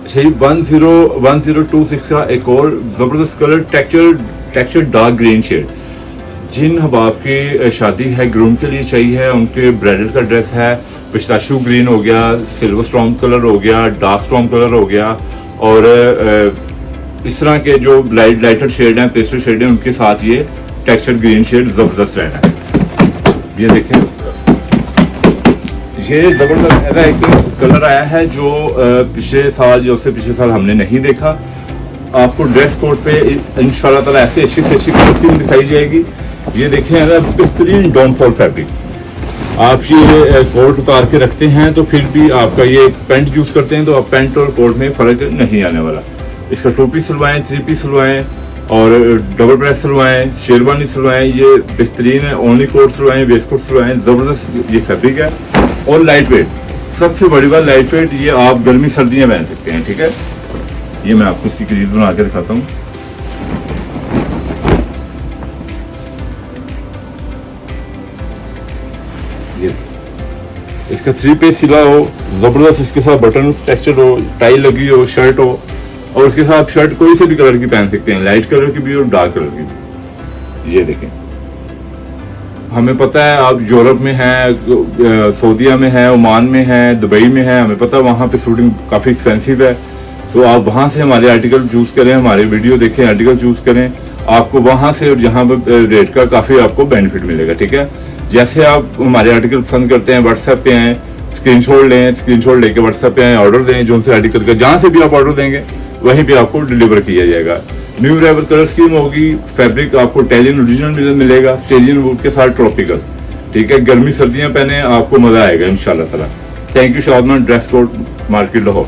अच्छा, 10126 का एक और ज़बरदस्त colour, texture dark green shade. जिन हबाब की शादी है, ग्रूम के लिए चाहिए, उनके ब्राइडल का ड्रेस है, पिस्ताशू ग्रीन हो गया, सिल्वर स्टॉर्म कलर हो गया, डार्क स्टॉर्म कलर हो गया, और इस तरह के जो लाइटर शेड हैं, पेस्टल शेड हैं, उनके साथ ये टेक्सचर ग्रीन शेड ज़बरदस्त रहना है। ये देखें, ये ज़बरदस्त ऐसा एक कलर आया है जो पिछले साल हमने नहीं देखा। आपको ड्रेस कोड पे इंशाल्लाह ताला ऐसे अच्छी से अच्छी कलर स्कीम दिखाई जाएगी। ये देखें, बेहतरीन डाउनफॉल फैब्रिक। आप ये कोट उतार के रखते हैं तो फिर भी आपका ये पैंट यूज़ करते हैं तो आप पैंट और कोट में फ़र्क नहीं आने वाला। इसका 2 पीस सिलवाएँ, 3 पीस सिलवाएँ और डबल प्रेस सिलवाएँ, शेरवानी सिलवाएँ, ये बेहतरीन है। ओनली कोट सिलवाएँ, वेस्ट कोट सिलवाएँ, ज़बरदस्त ये फैब्रिक है और लाइट वेट। सबसे बड़ी बात लाइट वेट, ये आप गर्मी सर्दियाँ पहन सकते हैं। ठीक है, ये मैं आपको इसकी क्रीज बना के दिखाता हूँ। ये इसका 3 पीस सिला हो, ज़बरदस्त, इसके साथ बटन टेक्सचर हो, टाई लगी हो, शर्ट हो, और उसके साथ शर्ट कोई से भी कलर की पहन सकते हैं, लाइट कलर की भी और डार्क कलर की भी। ये देखें, हमें पता है आप यूरोप में हैं, सऊदीया में है, ओमान में है, दुबई में है, हमें पता है वहाँ पे शूटिंग काफ़ी एक्सपेंसिव है। तो आप वहाँ से हमारे आर्टिकल चूज़ करें, हमारे वीडियो देखें, आर्टिकल चूज़ करें, आपको वहाँ से और यहाँ पर रेट का काफ़ी आपको बेनिफिट मिलेगा। ठीक है, जैसे आप हमारे आर्टिकल पसंद करते हैं, व्हाट्सएप पे आएँ, स्क्रीनशॉट लें, स्क्रीनशॉट लेके व्हाट्सएप पे आएँ, ऑर्डर दें, जो उनसे आर्टिकल का जहाँ से भी आप ऑर्डर देंगे वहीं पे आपको डिलीवर किया जाएगा। न्यू अराइवल कलर स्कीम होगी, फैब्रिक आपको इटालियन ओरिजिनल मिलेगा, स्टेलियन वुड के साथ ट्रॉपिकल। ठीक है, गर्मी सर्दियाँ पहने, आपको मज़ा आएगा इंशाल्लाह ताला। Thank you Shadman dress code market Lahore.